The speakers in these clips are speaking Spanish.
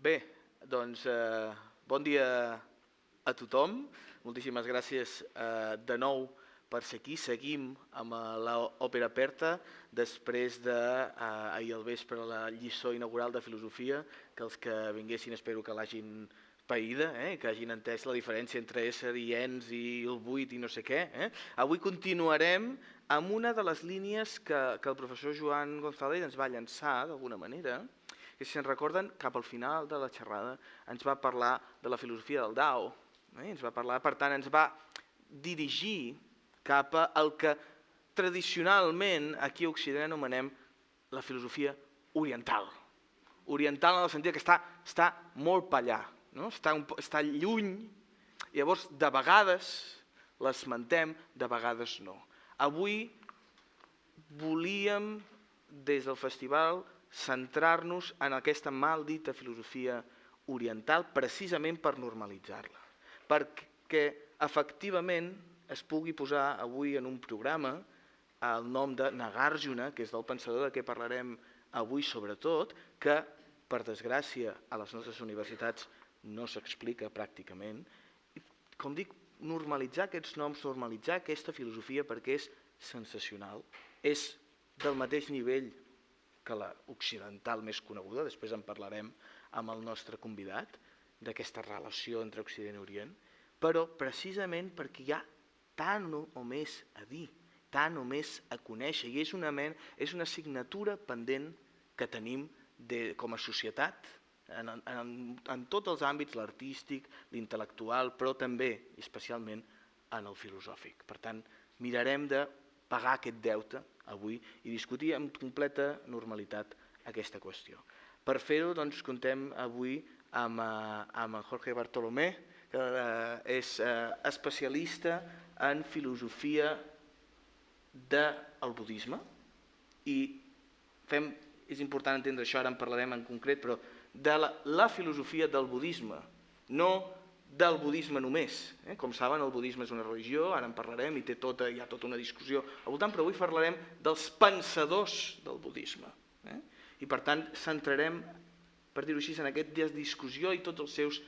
Bé, doncs bon dia a tothom. Moltíssimes gràcies de nou per ser aquí. Seguim amb l'Òpera Aperta després d'ahir al vespre la lliçó inaugural de filosofia, que els que vinguessin espero que l'hagin païda, que hagin entès la diferència entre ésser i ens i el buit i no sé què. Avui continuarem amb una de les línies que el professor Joan González ens va llançar d'alguna manera, que si se'n recorden, cap al final de la xerrada ens va parlar de la filosofia del Dao. Ens va parlar, per tant, ens va dirigir cap al que tradicionalment aquí a Occident anomenem la filosofia oriental. Oriental en el sentit que està molt per allà, no? Està lluny, llavors de vegades l'esmentem, de vegades no. Avui volíem, des del festival, centrar-nos en aquesta maldita filosofia oriental precisament per normalitzar-la, perquè efectivament es pugui posar avui en un programa el nom de Nagarjuna, que és del pensador de què parlarem avui sobretot, que per desgràcia a les nostres universitats no s'explica pràcticament. Com dic, normalitzar aquests noms, normalitzar aquesta filosofia perquè és sensacional, és del mateix nivell que l'occidental més coneguda, després en parlarem amb el nostre convidat, d'aquesta relació entre Occident i Orient, però precisament perquè hi ha tant o més a dir, tant o més a conèixer, i és una assignatura pendent que tenim com a societat, en tots els àmbits, l'artístic, l'intel·lectual, però també, especialment, en el filosòfic. Per tant, mirarem de pagar aquest deute avui i discutir amb completa normalitat aquesta qüestió. Per fer-ho, doncs, contem avui amb Jorge Bartolomé, que és especialista en filosofia del budisme, i és important entendre això, ara en parlarem en concret, però de la filosofia del budisme, no del budisme només. Com saben, el budisme és una religió, ara en parlarem, i hi ha tota una discussió al voltant, però avui parlarem dels pensadors del budisme. I per tant, centrarem, per dir-ho així, en aquesta discussió i tots els seus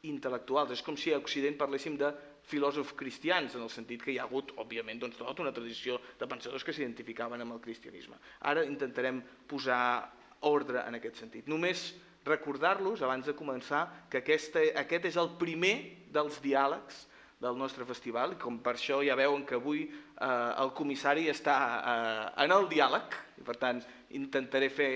intel·lectuals. És com si a Occident parléssim de filòsofs cristians, en el sentit que hi ha hagut, òbviament, tota una tradició de pensadors que s'identificaven amb el cristianisme. Ara intentarem posar ordre en aquest sentit. Només recordar-los, abans de començar, que aquest és el primer dels diàlegs del nostre festival, i com per això ja veuen que avui el comissari està en el diàleg, i per tant intentaré fer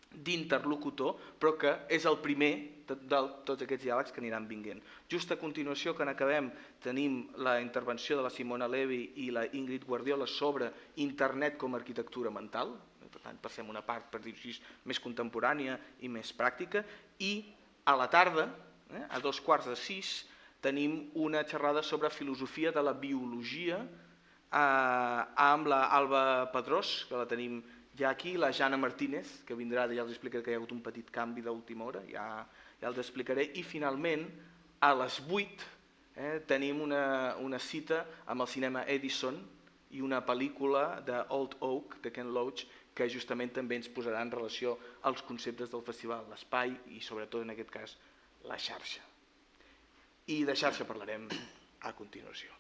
d'interlocutor, però que és el primer de tots aquests diàlegs que aniran vinguent. Just a continuació, que n'acabem, tenim la intervenció de la Simona Levi i la Ingrid Guardiola sobre internet com a arquitectura mental. Per tant, passem una part, per dir-ho així, més contemporània i més pràctica, i a la tarda, a 5:15, tenim una xerrada sobre filosofia de la biologia amb l'Alba Pedrós, que la tenim ja aquí, la Jana Martínez, que vindrà, ja els explicaré que hi ha hagut un petit canvi d'última hora, ja els explicaré, i finalment a les 8 tenim una cita amb el cinema Edison i una pel·lícula d'Old Oak, de Ken Loach, que justament també ens posarà en relació als conceptes del festival, l'espai i sobretot en aquest cas la xarxa. I de xarxa parlarem a continuació.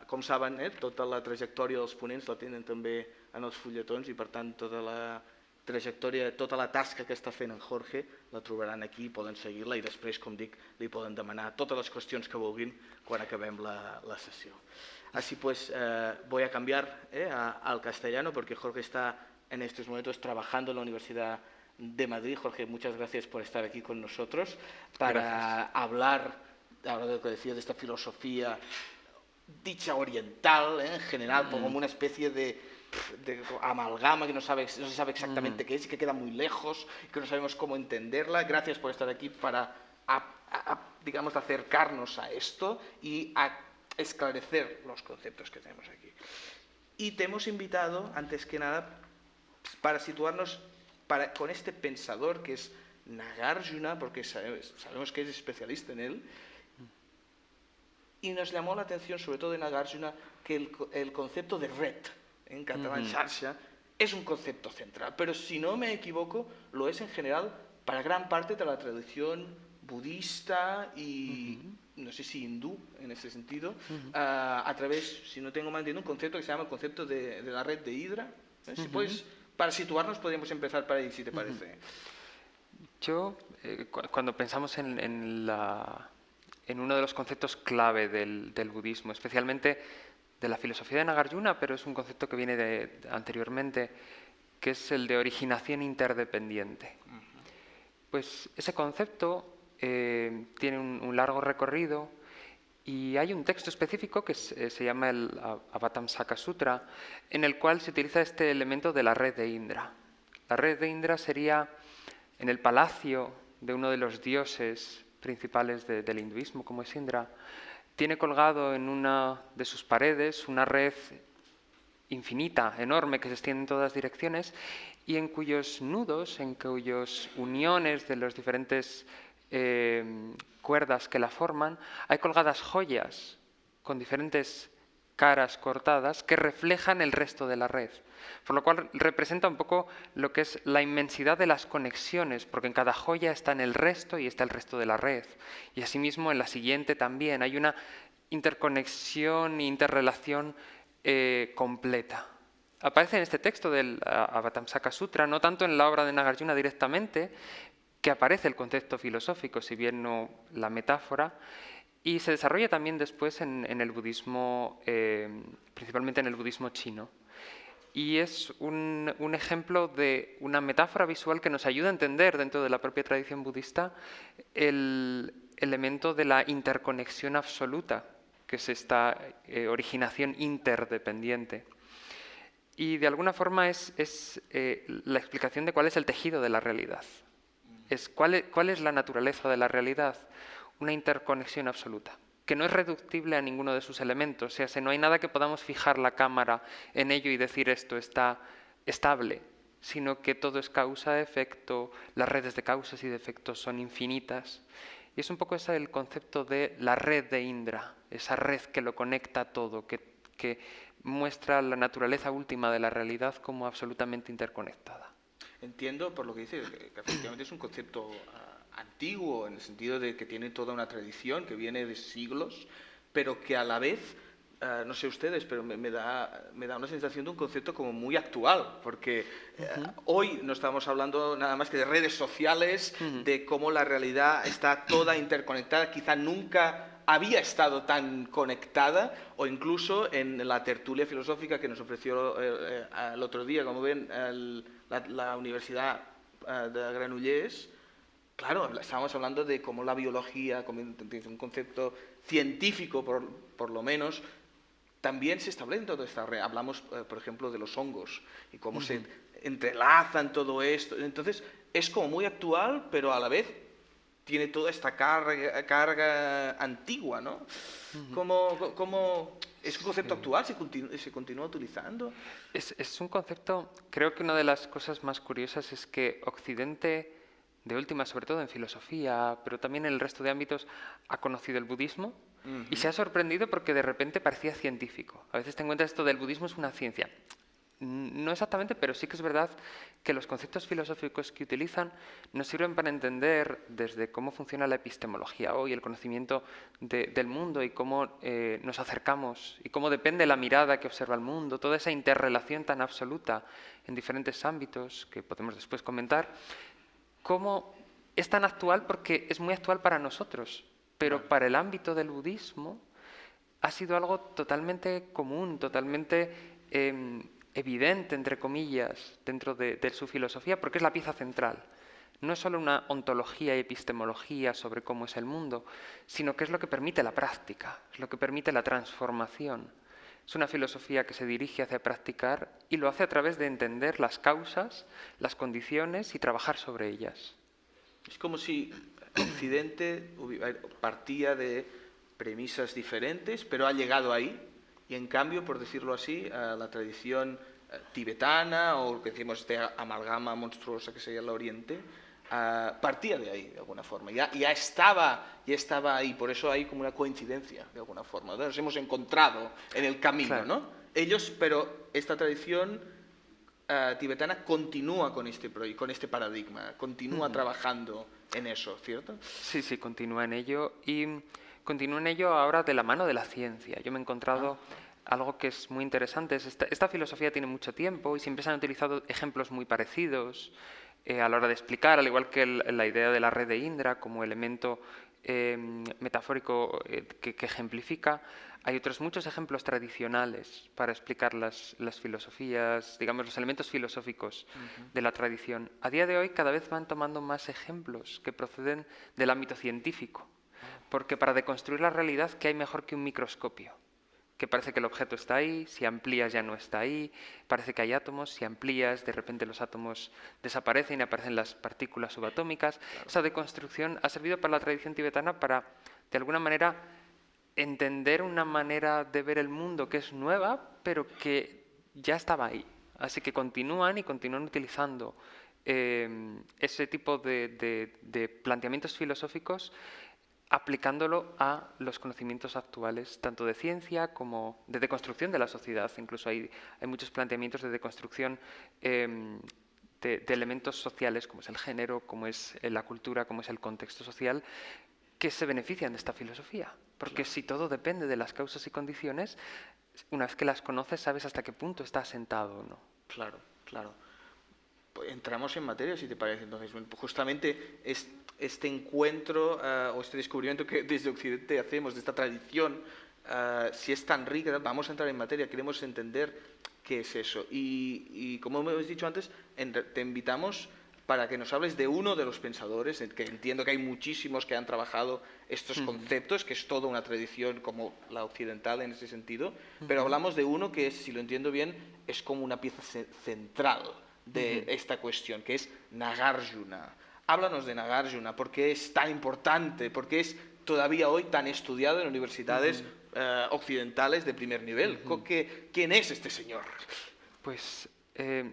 Com saben, tota la trajectòria dels ponents la tenen també en els fulletons i per tant tota la trajectòria, tota la tasca que està fent en Jorge la trobaran aquí, poden seguir-la i després, com dic, li poden demanar totes les qüestions que vulguin quan acabem la sesión. Así pues, voy a cambiar al castellano porque Jorge está en estos momentos trabajando en la Universidad de Madrid. Jorge, muchas gracias por estar aquí con nosotros para hablar, ahora de lo que decía, de esta filosofía dicha oriental, en general, como una especie de amalgama que no se sabe exactamente qué es y que queda muy lejos y que no sabemos cómo entenderla. Gracias por estar aquí para, digamos, acercarnos a esto y a esclarecer los conceptos que tenemos aquí. Y te hemos invitado, antes que nada, para situarnos con este pensador que es Nagarjuna, porque sabemos que es especialista en él, y nos llamó la atención, sobre todo de Nagarjuna, que el concepto de red, en catalán xarxa, es un concepto central, pero si no me equivoco, lo es en general para gran parte de la tradición budista y no sé si hindú en ese sentido, a través, si no tengo mal entendido, un concepto que se llama el concepto de la red de Hidra. Si puedes, para situarnos podríamos empezar por ahí, si te parece. Yo, cuando pensamos en uno de los conceptos clave del budismo, especialmente de la filosofía de Nagarjuna, pero es un concepto que viene anteriormente, que es el de originación interdependiente. Pues ese concepto tiene un largo recorrido y hay un texto específico que se llama el Avatamsaka Sutra, en el cual se utiliza este elemento de la red de Indra. La red de Indra sería en el palacio de uno de los dioses principales del hinduismo, como es Indra. Tiene colgado en una de sus paredes una red infinita, enorme, que se extiende en todas direcciones y en cuyos nudos, en cuyas uniones de las diferentes cuerdas que la forman, hay colgadas joyas con diferentes caras cortadas que reflejan el resto de la red. Por lo cual representa un poco lo que es la inmensidad de las conexiones, porque en cada joya está en el resto y está el resto de la red. Y asimismo en la siguiente también hay una interconexión e interrelación completa. Aparece en este texto del Avatamsaka Sutra, no tanto en la obra de Nagarjuna directamente, que aparece el concepto filosófico, si bien no la metáfora, y se desarrolla también después en el budismo, principalmente en el budismo chino. Y es un ejemplo de una metáfora visual que nos ayuda a entender dentro de la propia tradición budista el elemento de la interconexión absoluta, que es esta originación interdependiente. Y de alguna forma es la explicación de cuál es el tejido de la realidad. ¿Cuál es la naturaleza de la realidad? Una interconexión absoluta, que no es reductible a ninguno de sus elementos. O sea, no hay nada que podamos fijar la cámara en ello y decir esto está estable, sino que todo es causa-efecto, las redes de causas y de efectos son infinitas. Y es un poco ese el concepto de la red de Indra, esa red que lo conecta todo, que muestra la naturaleza última de la realidad como absolutamente interconectada. Entiendo por lo que dices, que efectivamente es un concepto antiguo, en el sentido de que tiene toda una tradición que viene de siglos, pero que a la vez, no sé ustedes, pero me da una sensación de un concepto como muy actual, porque hoy no estamos hablando nada más que de redes sociales, de cómo la realidad está toda interconectada, quizá nunca había estado tan conectada, o incluso en la tertulia filosófica que nos ofreció el otro día, como ven, la Universidad de Granollers. Claro, estábamos hablando de cómo la biología, como un concepto científico por lo menos, también se establece en toda esta red. Hablamos, por ejemplo, de los hongos y cómo se entrelazan todo esto. Entonces, es como muy actual, pero a la vez tiene toda esta carga antigua, ¿no? ¿Cómo es un concepto actual? ¿Se continúa utilizando? Es un concepto, creo que una de las cosas más curiosas es que Occidente, de última, sobre todo en filosofía, pero también en el resto de ámbitos, ha conocido el budismo y se ha sorprendido porque de repente parecía científico. A veces te encuentras esto del budismo es una ciencia. No exactamente, pero sí que es verdad que los conceptos filosóficos que utilizan nos sirven para entender desde cómo funciona la epistemología hoy, el conocimiento del mundo y cómo nos acercamos y cómo depende la mirada que observa el mundo, toda esa interrelación tan absoluta en diferentes ámbitos que podemos después comentar, cómo es tan actual porque es muy actual para nosotros, pero para el ámbito del budismo ha sido algo totalmente común, totalmente evidente, entre comillas, dentro de su filosofía, porque es la pieza central. No es solo una ontología y epistemología sobre cómo es el mundo, sino que es lo que permite la práctica, es lo que permite la transformación. Es una filosofía que se dirige hacia practicar y lo hace a través de entender las causas, las condiciones y trabajar sobre ellas. Es como si Occidente partía de premisas diferentes, pero ha llegado ahí. Y en cambio, por decirlo así, la tradición tibetana, o lo que decimos este amalgama monstruosa que sería el Oriente, partía de ahí, de alguna forma. Ya estaba ahí, por eso hay como una coincidencia, de alguna forma. Nos hemos encontrado en el camino, claro, ¿no? Ellos, pero esta tradición tibetana continúa con este paradigma, continúa trabajando en eso, ¿cierto? Sí, sí, continúa en ello y continúa en ello ahora de la mano de la ciencia. Yo me he encontrado algo que es muy interesante. Esta filosofía tiene mucho tiempo y siempre se han utilizado ejemplos muy parecidos a la hora de explicar, al igual que la idea de la red de Indra como elemento metafórico que ejemplifica. Hay otros muchos ejemplos tradicionales para explicar las filosofías, digamos, los elementos filosóficos de la tradición. A día de hoy cada vez van tomando más ejemplos que proceden del ámbito científico, porque para deconstruir la realidad, ¿qué hay mejor que un microscopio? Que parece que el objeto está ahí, si amplías ya no está ahí, parece que hay átomos, si amplías de repente los átomos desaparecen y aparecen las partículas subatómicas. Claro. Esa deconstrucción ha servido para la tradición tibetana para, de alguna manera, entender una manera de ver el mundo que es nueva, pero que ya estaba ahí. Así que continúan utilizando ese tipo de planteamientos filosóficos, aplicándolo a los conocimientos actuales, tanto de ciencia como de deconstrucción de la sociedad. Incluso hay muchos planteamientos de deconstrucción de elementos sociales, como es el género, como es la cultura, como es el contexto social, que se benefician de esta filosofía. Porque si todo depende de las causas y condiciones, una vez que las conoces, sabes hasta qué punto está asentado o no. Claro, claro. Pues entramos en materia, si te parece. Entonces, justamente este encuentro o este descubrimiento que desde Occidente hacemos de esta tradición, si es tan rica, vamos a entrar en materia, queremos entender qué es eso. Y como hemos dicho antes, te invitamos para que nos hables de uno de los pensadores, que entiendo que hay muchísimos que han trabajado estos conceptos, que es toda una tradición como la occidental en ese sentido, pero hablamos de uno que, si lo entiendo bien, es como una pieza central de esta cuestión, que es Nagarjuna. Háblanos de Nagarjuna, ¿por qué es tan importante? ¿Por qué es todavía hoy tan estudiado en universidades occidentales de primer nivel? ¿Quién es este señor? Pues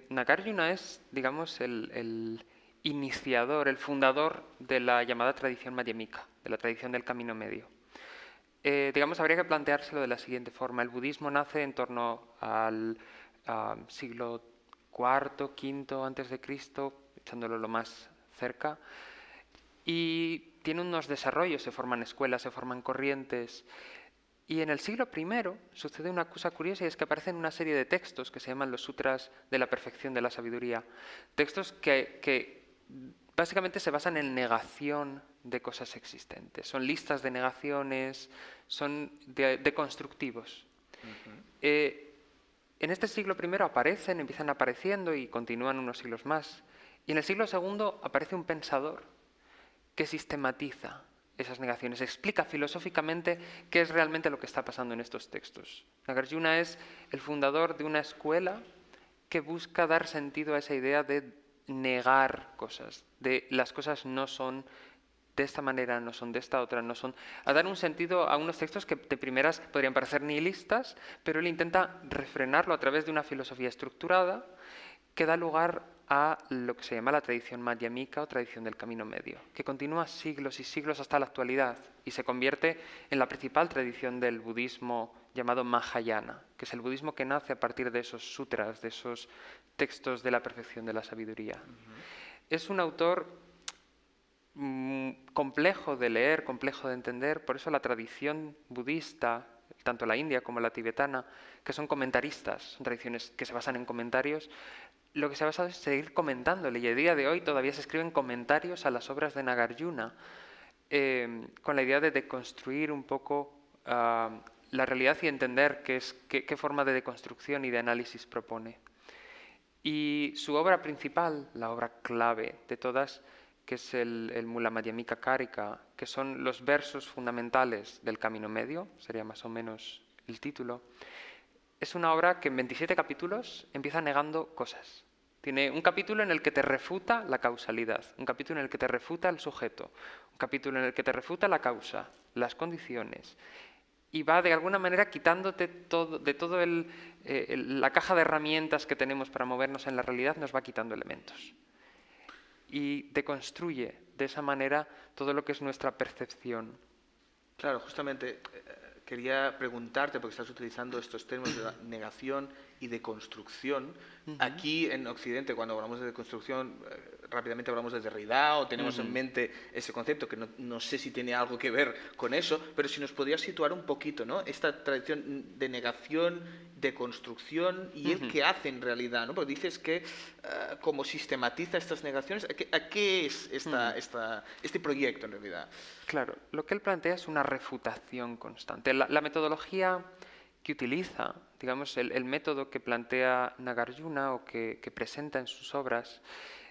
Nagarjuna es, digamos, el iniciador, el fundador de la llamada tradición madhyamika, de la tradición del camino medio. Digamos, habría que planteárselo de la siguiente forma. El budismo nace en torno al siglo IV, V antes de Cristo, echándolo lo más cerca, y tiene unos desarrollos, se forman escuelas, se forman corrientes. Y en el siglo I sucede una cosa curiosa, y es que aparecen una serie de textos que se llaman los Sutras de la Perfección de la Sabiduría. Textos que básicamente se basan en negación de cosas existentes. Son listas de negaciones, son deconstructivos. En este siglo I empiezan apareciendo y continúan unos siglos más. Y en el siglo II aparece un pensador que sistematiza esas negaciones, explica filosóficamente qué es realmente lo que está pasando en estos textos. Nagarjuna es el fundador de una escuela que busca dar sentido a esa idea de negar cosas, de las cosas no son de esta manera, no son de esta otra, no son... a dar un sentido a unos textos que de primeras podrían parecer nihilistas, pero él intenta refrenarlo a través de una filosofía estructurada que da lugar a lo que se llama la tradición madhyamika o tradición del camino medio, que continúa siglos y siglos hasta la actualidad y se convierte en la principal tradición del budismo llamado Mahayana, que es el budismo que nace a partir de esos sutras, de esos textos de la perfección de la sabiduría. Es un autor complejo de leer, complejo de entender, por eso la tradición budista, tanto la india como la tibetana, que son comentaristas, son tradiciones que se basan en comentarios, lo que se ha basado es seguir comentándole, y a día de hoy todavía se escriben comentarios a las obras de Nagarjuna con la idea de deconstruir un poco la realidad y entender qué forma de deconstrucción y de análisis propone. Y su obra principal, la obra clave de todas, que es el Mula Madhyamika Karika, que son los versos fundamentales del camino medio, sería más o menos el título. Es una obra que en 27 capítulos empieza negando cosas. Tiene un capítulo en el que te refuta la causalidad, un capítulo en el que te refuta el sujeto, un capítulo en el que te refuta la causa, las condiciones, y va de alguna manera quitándote todo, de todo la caja de herramientas que tenemos para movernos en la realidad, nos va quitando elementos. Y deconstruye de esa manera todo lo que es nuestra percepción. Claro, justamente quería preguntarte, porque estás utilizando estos términos de negación y de construcción. Aquí en Occidente, cuando hablamos de deconstrucción, rápidamente hablamos de Derrida o tenemos en mente ese concepto que no sé si tiene algo que ver con eso, pero si nos podrías situar un poquito, ¿no? Esta tradición de negación, de construcción y el qué hace en realidad, ¿no? Porque dices que como sistematiza estas negaciones, ¿a qué es este proyecto en realidad? Claro, lo que él plantea es una refutación constante. La metodología que utiliza, digamos, el método que plantea Nagarjuna o que presenta en sus obras,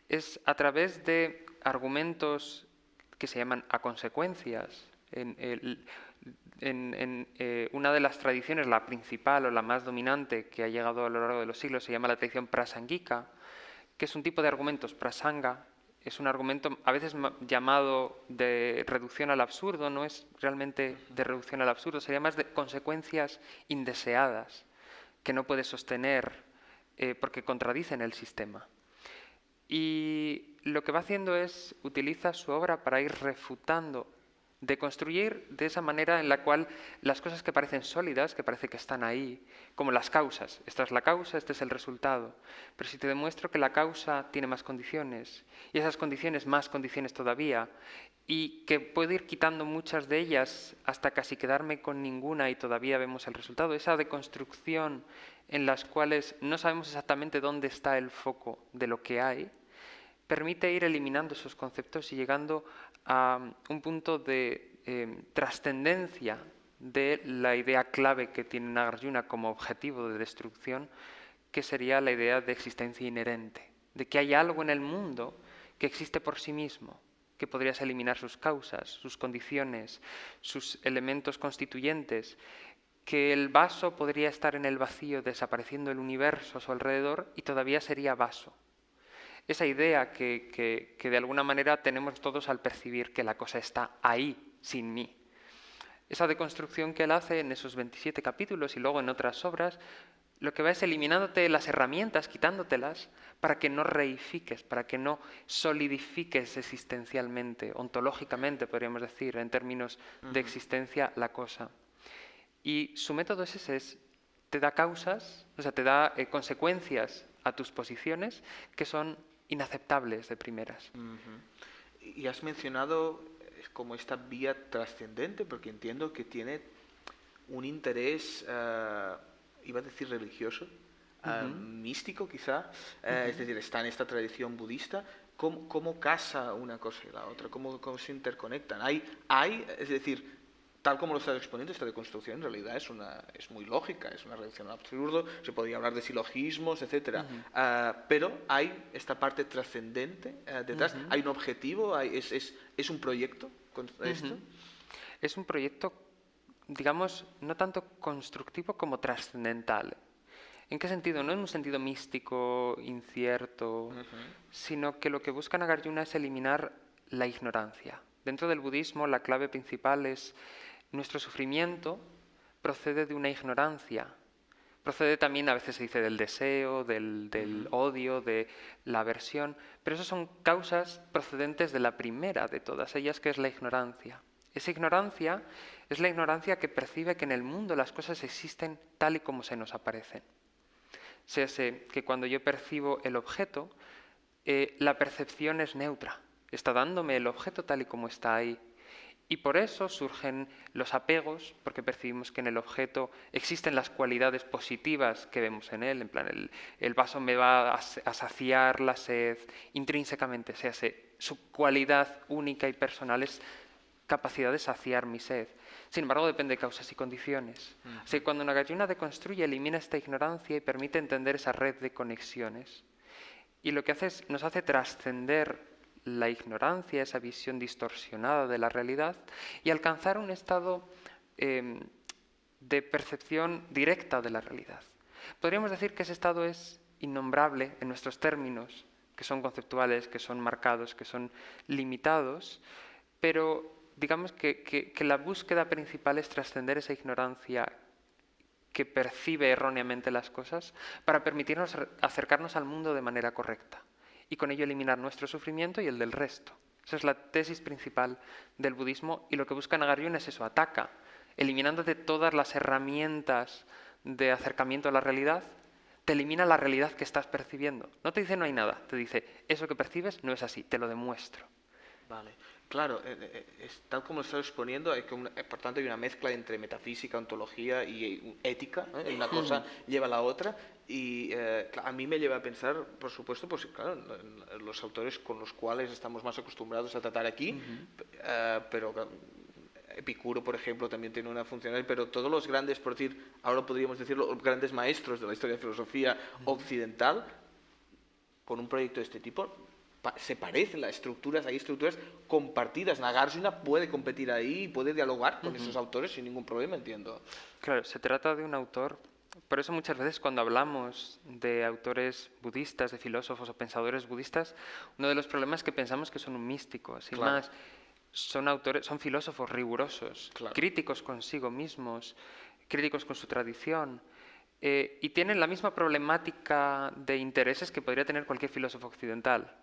es a través de argumentos que se llaman a consecuencias. Una de las tradiciones, la principal o la más dominante que ha llegado a lo largo de los siglos, se llama la tradición prasangika, que es un tipo de argumentos prasanga. Es un argumento a veces llamado de reducción al absurdo, no es realmente de reducción al absurdo, sería más de consecuencias indeseadas que no puede sostener porque contradicen el sistema. Y lo que va haciendo es utiliza su obra para ir refutando, de construir de esa manera en la cual las cosas que parecen sólidas, que parece que están ahí, como las causas, esta es la causa, este es el resultado, pero si te demuestro que la causa tiene más condiciones, y esas condiciones más condiciones todavía, y que puedo ir quitando muchas de ellas hasta casi quedarme con ninguna y todavía vemos el resultado, esa deconstrucción en las cuales no sabemos exactamente dónde está el foco de lo que hay, permite ir eliminando esos conceptos y llegando a un punto de trascendencia de la idea clave que tiene Nagarjuna como objetivo de destrucción, que sería la idea de existencia inherente, de que hay algo en el mundo que existe por sí mismo, que podrías eliminar sus causas, sus condiciones, sus elementos constituyentes, que el vaso podría estar en el vacío desapareciendo el universo a su alrededor y todavía sería vaso. Esa idea que de alguna manera tenemos todos al percibir que la cosa está ahí, sin mí. Esa deconstrucción que él hace en esos 27 capítulos y luego en otras obras, lo que va es eliminándote las herramientas, quitándotelas, para que no reifiques, para que no solidifiques existencialmente, ontológicamente, podríamos decir, en términos de existencia, la cosa. Y su método es ese, te da causas, o sea, te da consecuencias a tus posiciones que son inaceptables de primeras. Y has mencionado como esta vía trascendente, porque entiendo que tiene un interés, iba a decir religioso, místico quizá, es decir, está en esta tradición budista. ¿Cómo casa una cosa y la otra? ¿Cómo se interconectan? Es decir, tal como lo estás exponiendo, esta deconstrucción en realidad es muy lógica, es una reducción al absurdo, se podría hablar de silogismos, etc. Pero hay esta parte trascendente detrás, hay un objetivo, es un proyecto con esto. Es un proyecto, digamos, no tanto constructivo como trascendental. ¿En qué sentido? No en un sentido místico, incierto, sino que lo que busca Nagarjuna es eliminar la ignorancia. Dentro del budismo la clave principal es nuestro sufrimiento procede de una ignorancia. Procede también, a veces se dice, del deseo, del odio, de la aversión, pero esas son causas procedentes de la primera de todas ellas, que es la ignorancia. Esa ignorancia es la ignorancia que percibe que en el mundo las cosas existen tal y como se nos aparecen. Se hace que cuando yo percibo el objeto, la percepción es neutra, está dándome el objeto tal y como está ahí. Y por eso surgen los apegos, porque percibimos que en el objeto existen las cualidades positivas que vemos en él, en plan el vaso me va a saciar la sed intrínsecamente, se hace su cualidad única y personal es capacidad de saciar mi sed. Sin embargo, depende de causas y condiciones. Así que cuando Nagarjuna deconstruye, elimina esta ignorancia y permite entender esa red de conexiones. Y lo que hace es, nos hace trascender la ignorancia, esa visión distorsionada de la realidad, y alcanzar un estado de percepción directa de la realidad. Podríamos decir que ese estado es innombrable en nuestros términos, que son conceptuales, que son marcados, que son limitados, pero digamos que la búsqueda principal es trascender esa ignorancia que percibe erróneamente las cosas para permitirnos acercarnos al mundo de manera correcta y con ello eliminar nuestro sufrimiento y el del resto. Esa es la tesis principal del budismo y lo que busca Nagarjuna es eso, ataca, eliminándote todas las herramientas de acercamiento a la realidad, te elimina la realidad que estás percibiendo. No te dice no hay nada, te dice eso que percibes no es así, te lo demuestro. Vale. Claro, tal como lo estás exponiendo, por tanto hay una mezcla entre metafísica, ontología y ética, ¿eh? Una cosa lleva a la otra y a mí me lleva a pensar, por supuesto, pues claro, los autores con los cuales estamos más acostumbrados a tratar aquí, pero Epicuro, por ejemplo, también tiene una funcionalidad, pero todos los grandes, por decir, ahora podríamos decirlo, los grandes maestros de la historia de filosofía occidental, con un proyecto de este tipo, se parecen las estructuras, hay estructuras compartidas. Nagarjuna puede competir ahí y puede dialogar con esos autores sin ningún problema, entiendo. Claro, se trata de un autor. Por eso muchas veces cuando hablamos de autores budistas, de filósofos o pensadores budistas, uno de los problemas es que pensamos que son un místico. Sin Claro. más, son autores, son filósofos rigurosos, Claro. críticos consigo mismos, críticos con su tradición. Y tienen la misma problemática de intereses que podría tener cualquier filósofo occidental.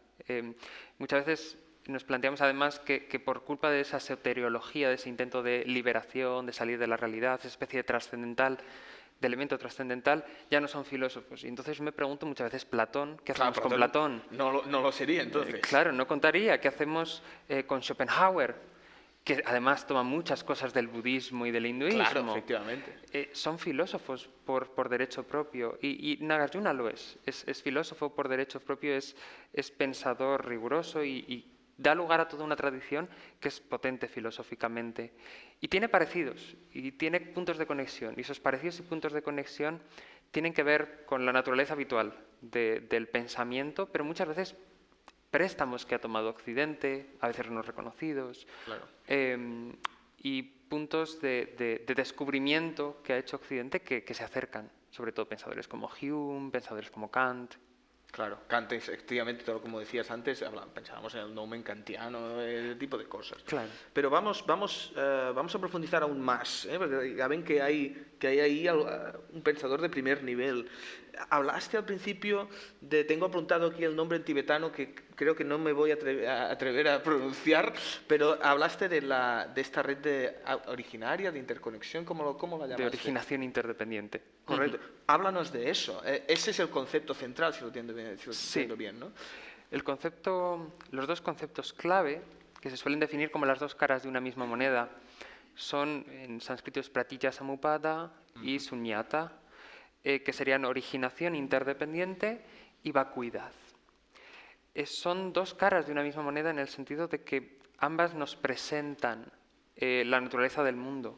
Muchas veces nos planteamos además que por culpa de esa soteriología, de ese intento de liberación, de salir de la realidad, esa especie de trascendental, de elemento trascendental, ya no son filósofos. Y entonces me pregunto muchas veces, Platón, ¿qué hacemos con Platón? No lo sería entonces. Claro, no contaría. ¿Qué hacemos con Schopenhauer? Que además toma muchas cosas del budismo y del hinduismo. Claro, efectivamente. Son filósofos por derecho propio. Y Nagarjuna lo es. Es filósofo por derecho propio, es pensador riguroso y da lugar a toda una tradición que es potente filosóficamente. Y tiene parecidos, y tiene puntos de conexión. Y esos parecidos y puntos de conexión tienen que ver con la naturaleza habitual del pensamiento, pero muchas veces préstamos que ha tomado Occidente, a veces no reconocidos, Claro. Y puntos de descubrimiento que ha hecho Occidente que se acercan, sobre todo pensadores como Hume, pensadores como Kant. Claro, Kant, efectivamente, todo como decías antes, pensábamos en el nomen kantiano, ese tipo de cosas. Claro. Pero vamos a profundizar aún más, porque ya ven que hay ahí un pensador de primer nivel. Hablaste al principio tengo apuntado aquí el nombre en tibetano que creo que no me voy a atrever a pronunciar, pero hablaste de esta red originaria, de interconexión, ¿cómo la llamaste? De originación interdependiente. Correcto. Háblanos de eso. Ese es el concepto central, si lo entiendo bien, ¿no? Los dos conceptos clave, que se suelen definir como las dos caras de una misma moneda, son en sánscrito es pratitya samuppada y sunyata, que serían originación interdependiente y vacuidad. Son dos caras de una misma moneda en el sentido de que ambas nos presentan la naturaleza del mundo.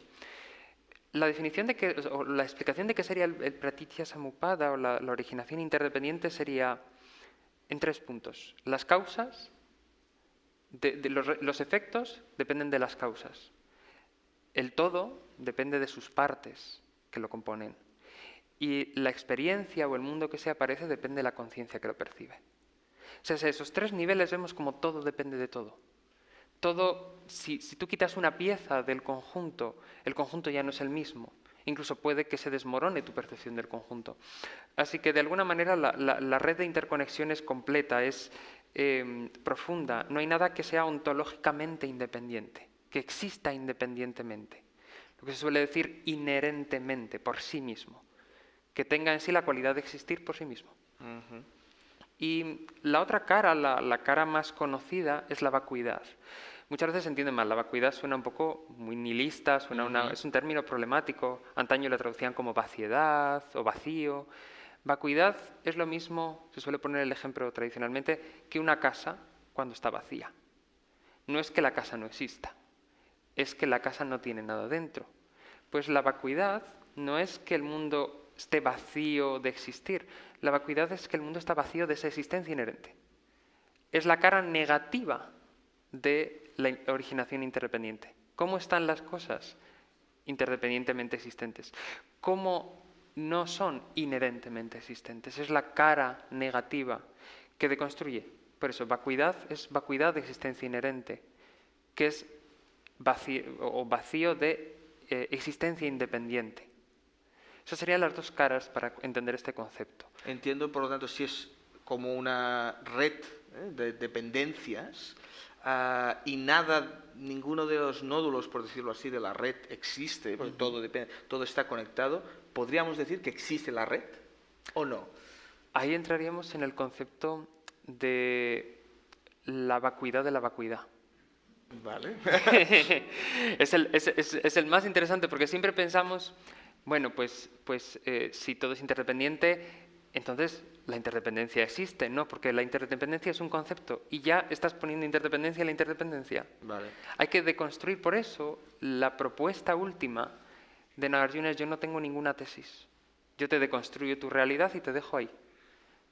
La definición o la explicación de qué sería el pratitya samuppada o la originación interdependiente sería en 3 puntos. Las causas, los efectos dependen de las causas. El todo depende de sus partes que lo componen. Y la experiencia o el mundo que se aparece depende de la conciencia que lo percibe. O sea, esos 3 niveles vemos como todo depende de todo. Todo, si tú quitas una pieza del conjunto, el conjunto ya no es el mismo. Incluso puede que se desmorone tu percepción del conjunto. Así que de alguna manera la red de interconexión es completa, es profunda. No hay nada que sea ontológicamente independiente, que exista independientemente. Lo que se suele decir inherentemente, por sí mismo. Que tenga en sí la cualidad de existir por sí mismo. Uh-huh. Y la otra cara, la cara más conocida, es la vacuidad. Muchas veces se entiende mal, la vacuidad suena un poco muy nihilista, es un término problemático, antaño la traducían como vaciedad o vacío. Vacuidad es lo mismo, se suele poner el ejemplo tradicionalmente, que una casa cuando está vacía. No es que la casa no exista, es que la casa no tiene nada dentro. Pues la vacuidad no es que el mundo esté vacío de existir, la vacuidad es que el mundo está vacío de esa existencia inherente. Es la cara negativa de la originación interdependiente. ¿Cómo están las cosas interdependientemente existentes? ¿Cómo no son inherentemente existentes? Es la cara negativa que deconstruye. Por eso, vacuidad es vacuidad de existencia inherente, que es vacío de existencia independiente. Esas serían las dos caras para entender este concepto. Entiendo, por lo tanto, si es como una red de dependencias y ninguno de los nódulos, por decirlo así, de la red existe, porque todo está conectado, ¿podríamos decir que existe la red? ¿O no? Ahí entraríamos en el concepto de la vacuidad de la vacuidad. Vale. Es el más interesante porque siempre pensamos, bueno, pues si todo es interdependiente, entonces la interdependencia existe, ¿no? Porque la interdependencia es un concepto y ya estás poniendo interdependencia en la interdependencia. Vale. Hay que deconstruir, por eso, la propuesta última de Nagarjuna es: yo no tengo ninguna tesis. Yo te deconstruyo tu realidad y te dejo ahí.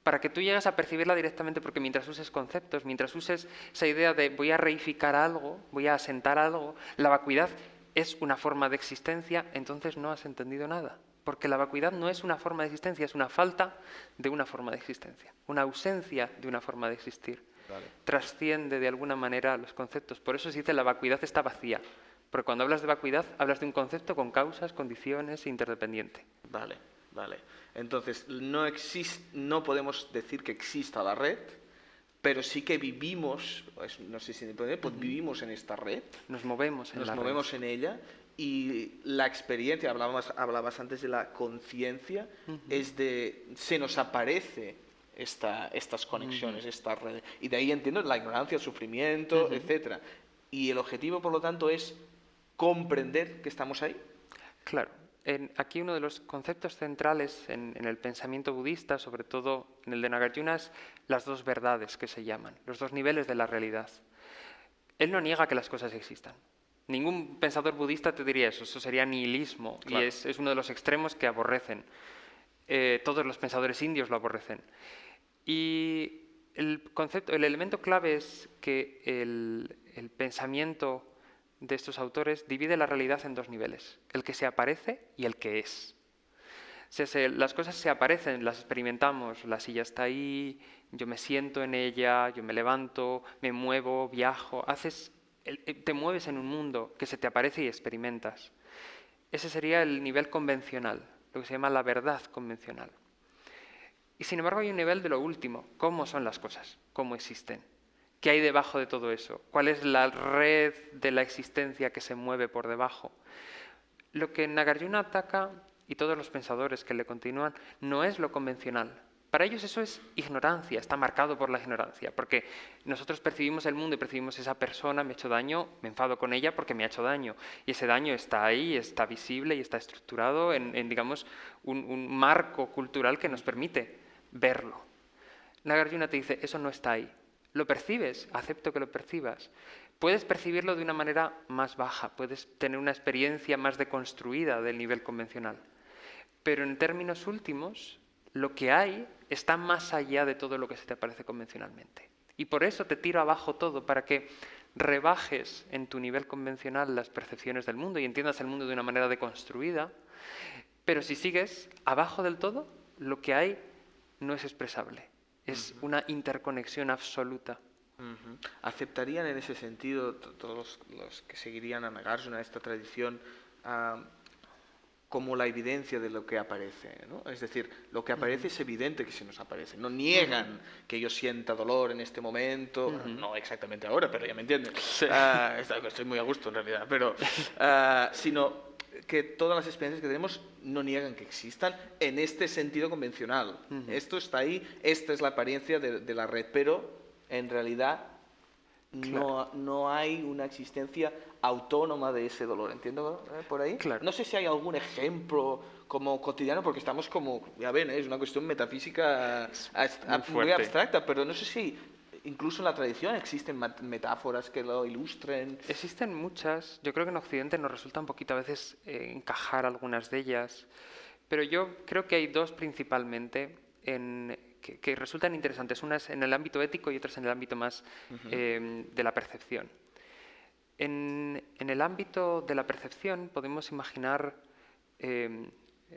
Para que tú llegues a percibirla directamente, porque mientras uses conceptos, mientras uses esa idea de voy a reificar algo, voy a asentar algo, la vacuidad es una forma de existencia, entonces no has entendido nada. Porque la vacuidad no es una forma de existencia, es una falta de una forma de existencia, una ausencia de una forma de existir. Vale. Trasciende de alguna manera los conceptos. Por eso se dice la vacuidad está vacía. Porque cuando hablas de vacuidad, hablas de un concepto con causas, condiciones, interdependiente. Vale, vale. Entonces, no podemos decir que exista la red, pero sí que vivimos, no sé si pues vivimos en esta red, Nos movemos en nos la red. movemos en ella, y la experiencia, hablabas antes de la conciencia, se nos aparece estas conexiones, esta red, y de ahí entiendo la ignorancia, el sufrimiento, etcétera. Y el objetivo, por lo tanto, es comprender que estamos ahí. Claro. Aquí uno de los conceptos centrales en el pensamiento budista, sobre todo en el de Nagarjuna, es las dos verdades que se llaman, los dos niveles de la realidad. Él no niega que las cosas existan. Ningún pensador budista te diría eso sería nihilismo, claro. Y es uno de los extremos que aborrecen. Todos los pensadores indios lo aborrecen. Y el elemento clave es que el pensamiento de estos autores divide la realidad en dos niveles: el que se aparece y el que es. Las cosas se aparecen, las experimentamos, la silla está ahí, yo me siento en ella, yo me levanto, me muevo, viajo, te mueves en un mundo que se te aparece y experimentas. Ese sería el nivel convencional, lo que se llama la verdad convencional. Y sin embargo hay un nivel de lo último: cómo son las cosas, cómo existen. ¿Qué hay debajo de todo eso? ¿Cuál es la red de la existencia que se mueve por debajo? Lo que Nagarjuna ataca, y todos los pensadores que le continúan, no es lo convencional. Para ellos eso es ignorancia, está marcado por la ignorancia, porque nosotros percibimos el mundo y percibimos esa persona me ha hecho daño, me enfado con ella porque me ha hecho daño. Y ese daño está ahí, está visible y está estructurado en digamos, un marco cultural que nos permite verlo. Nagarjuna te dice: eso no está ahí. ¿Lo percibes? Acepto que lo percibas. Puedes percibirlo de una manera más baja, puedes tener una experiencia más deconstruida del nivel convencional. Pero en términos últimos, lo que hay está más allá de todo lo que se te aparece convencionalmente. Y por eso te tiro abajo todo, para que rebajes en tu nivel convencional las percepciones del mundo y entiendas el mundo de una manera deconstruida. Pero si sigues abajo del todo, lo que hay no es expresable. Es una interconexión absoluta. ¿Aceptarían en ese sentido todos los que seguirían a Nagarjuna esta tradición como la evidencia de lo que aparece, ¿no? Es decir, lo que aparece es evidente que se nos aparece. No niegan que yo sienta dolor en este momento, no exactamente ahora, pero ya me entienden. Sí. Estoy muy a gusto en realidad, pero sino que todas las experiencias que tenemos no niegan que existan en este sentido convencional. Esto está ahí, esta es la apariencia de la red, pero en realidad Claro. no hay una existencia autónoma de ese dolor. ¿Entiendo por ahí? Claro. No sé si hay algún ejemplo como cotidiano, porque estamos como, ya ven, es una cuestión metafísica muy abstracta, pero no sé si incluso en la tradición existen metáforas que lo ilustren. Existen muchas. Yo creo que en Occidente nos resulta un poquito a veces encajar algunas de ellas. Pero yo creo que hay dos principalmente que resultan interesantes. Una es en el ámbito ético y otra es en el ámbito más de la percepción. En el ámbito de la percepción podemos imaginar,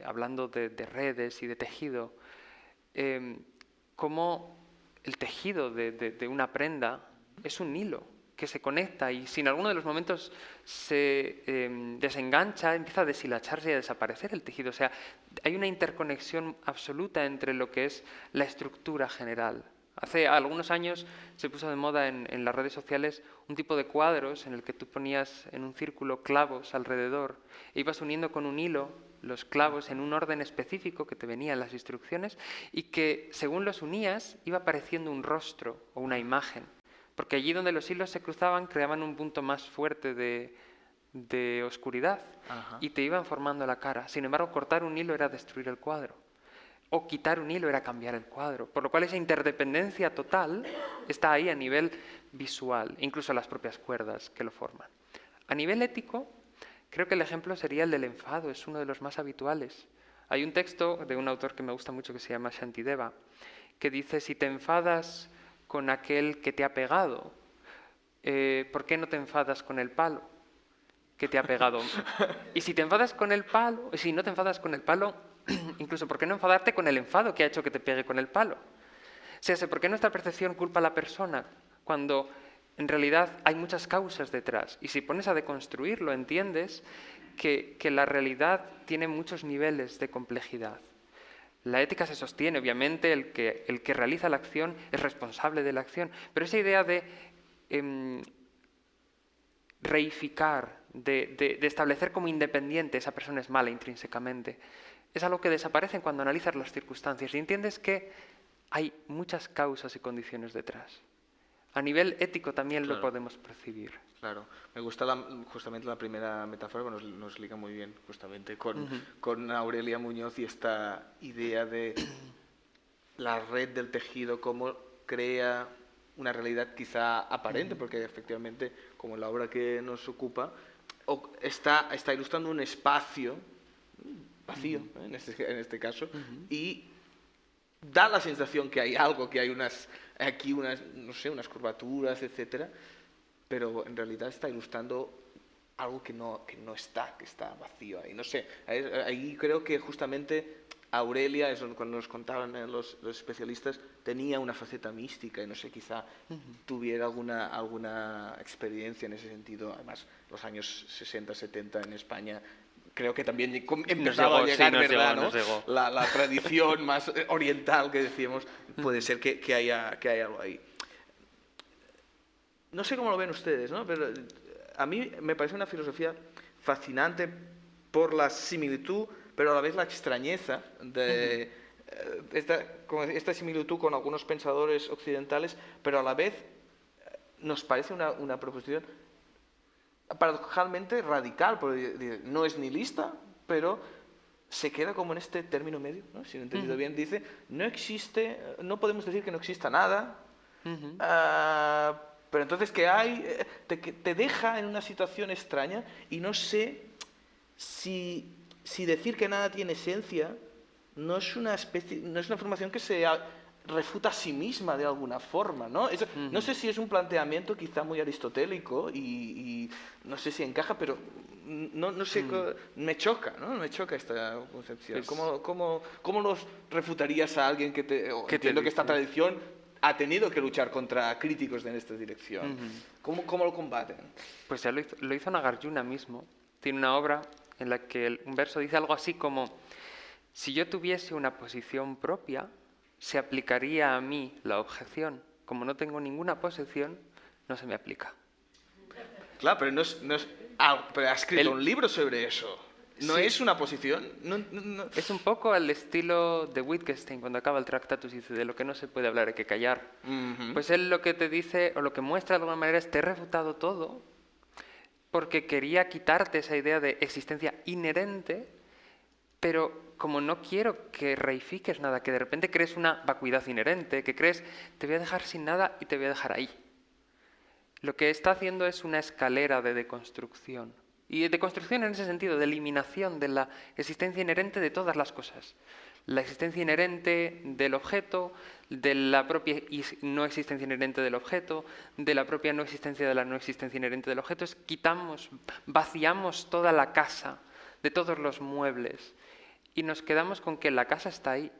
hablando de redes y de tejido, cómo el tejido de una prenda es un hilo que se conecta y si en alguno de los momentos se desengancha, empieza a deshilacharse y a desaparecer el tejido. O sea, hay una interconexión absoluta entre lo que es la estructura general. Hace algunos años se puso de moda en las redes sociales un tipo de cuadros en el que tú ponías en un círculo clavos alrededor e ibas uniendo con un hilo los clavos en un orden específico que te venía en las instrucciones y que según los unías iba apareciendo un rostro o una imagen, porque allí donde los hilos se cruzaban creaban un punto más fuerte de oscuridad y te iban formando la cara. Sin embargo, cortar un hilo era destruir el cuadro o quitar un hilo era cambiar el cuadro, por lo cual esa interdependencia total está ahí a nivel visual, incluso las propias cuerdas que lo forman. A nivel ético, creo que el ejemplo sería el del enfado, es uno de los más habituales. Hay un texto de un autor que me gusta mucho que se llama Shantideva, que dice, si te enfadas con aquel que te ha pegado, ¿por qué no te enfadas con el palo que te ha pegado? Y si te enfadas con el palo, si no te enfadas con el palo, incluso ¿por qué no enfadarte con el enfado que ha hecho que te pegue con el palo? O sea, ¿por qué nuestra percepción culpa a la persona cuando en realidad hay muchas causas detrás? Y si pones a deconstruirlo, entiendes que la realidad tiene muchos niveles de complejidad. La ética se sostiene, obviamente, el que realiza la acción es responsable de la acción, pero esa idea de reificar, de establecer como independiente esa persona es mala intrínsecamente, es algo que desaparece cuando analizas las circunstancias y entiendes que hay muchas causas y condiciones detrás. A nivel ético también lo podemos percibir. Claro, me gusta justamente la primera metáfora que nos liga muy bien justamente con Aurelia Muñoz y esta idea de la red del tejido, cómo crea una realidad quizá aparente, porque efectivamente, como en la obra que nos ocupa, está ilustrando un espacio vacío, en este caso, y da la sensación que hay algo, que hay unas curvaturas, etcétera, pero en realidad está ilustrando algo que no está, que está vacío ahí. No sé, ahí creo que justamente Aurelia, eso cuando nos contaban los especialistas, tenía una faceta mística y no sé, quizá tuviera alguna experiencia en ese sentido. Además, los años 60, 70 en España creo que también empezaba a llegar, ¿verdad? ¿no? La tradición más oriental que decíamos, puede ser que haya algo ahí. No sé cómo lo ven ustedes, ¿no? Pero a mí me parece una filosofía fascinante por la similitud, pero a la vez la extrañeza de esta similitud con algunos pensadores occidentales, pero a la vez nos parece una proposición paradojalmente radical, porque no es nihilista, pero se queda como en este término medio, ¿no? Si lo he entendido bien, dice, no podemos decir que no exista nada, pero entonces ¿qué hay? Te deja en una situación extraña y no sé si decir que nada tiene esencia no es una formación que se refuta a sí misma de alguna forma, ¿no? No sé si es un planteamiento quizá muy aristotélico y no sé si encaja, pero no sé, me choca, ¿no? Me choca esta concepción. ¿Cómo los refutarías a alguien que entiendo que esta tradición ha tenido que luchar contra críticos en esta dirección? ¿Cómo lo combaten? Pues ya lo hizo Nagarjuna mismo. Tiene una obra en la que un verso dice algo así como: si yo tuviese una posición propia, se aplicaría a mí la objeción. Como no tengo ninguna posición, no se me aplica. Claro, pero pero ha escrito un libro sobre eso. ¿No sí. es una posición? No. Es un poco al estilo de Wittgenstein, cuando acaba el Tractatus y dice, de lo que no se puede hablar hay que callar. Pues él lo que te dice, o lo que muestra de alguna manera, es te he refutado todo, porque quería quitarte esa idea de existencia inherente, pero como no quiero que reifiques nada, que de repente crees una vacuidad inherente, que crees, te voy a dejar sin nada y te voy a dejar ahí. Lo que está haciendo es una escalera de deconstrucción. Y de construcción en ese sentido, de eliminación de la existencia inherente de todas las cosas. La existencia inherente del objeto, de la propia no existencia inherente del objeto, de la propia no existencia de la no existencia inherente del objeto. Vaciamos toda la casa de todos los muebles y nos quedamos con que la casa está ahí,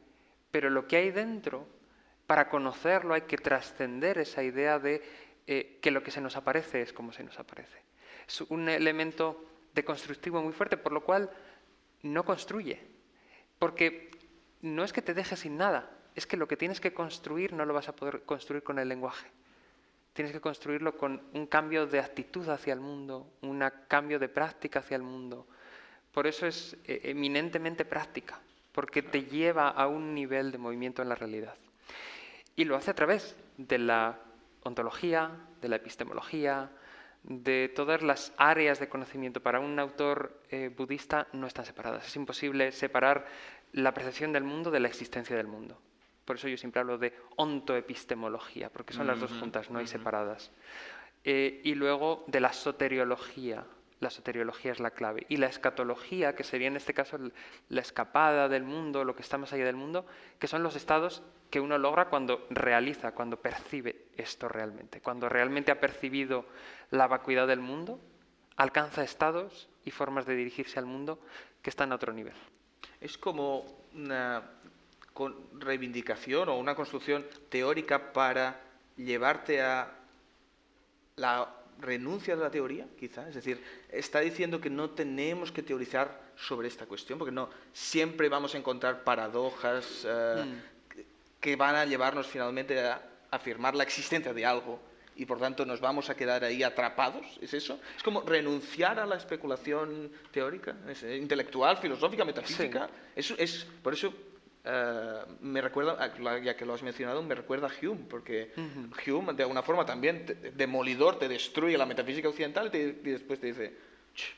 pero lo que hay dentro, para conocerlo hay que trascender esa idea de que lo que se nos aparece es como se nos aparece. Es un elemento deconstructivo muy fuerte, por lo cual no construye. Porque no es que te dejes sin nada, es que lo que tienes que construir no lo vas a poder construir con el lenguaje. Tienes que construirlo con un cambio de actitud hacia el mundo, un cambio de práctica hacia el mundo, Por eso es eminentemente práctica, porque te lleva a un nivel de movimiento en la realidad. Y lo hace a través de la ontología, de la epistemología, de todas las áreas de conocimiento. Para un autor budista no están separadas. Es imposible separar la percepción del mundo de la existencia del mundo. Por eso yo siempre hablo de ontoepistemología, porque son las dos juntas, no hay separadas. Y luego de la soteriología. La soteriología es la clave. Y la escatología, que sería en este caso la escapada del mundo, lo que está más allá del mundo, que son los estados que uno logra cuando realiza, cuando percibe esto realmente. Cuando realmente ha percibido la vacuidad del mundo, alcanza estados y formas de dirigirse al mundo que están a otro nivel. Es como una reivindicación o una construcción teórica para llevarte a la renuncia de la teoría, quizá. Es decir, está diciendo que no tenemos que teorizar sobre esta cuestión, porque no siempre vamos a encontrar paradojas que van a llevarnos finalmente a afirmar la existencia de algo y por tanto nos vamos a quedar ahí atrapados. ¿Es eso? Es como renunciar a la especulación teórica, intelectual, filosófica, metafísica. Sí. Por eso me recuerda, ya que lo has mencionado, me recuerda a Hume, porque Hume de alguna forma también demolidor te destruye la metafísica occidental y después te dice,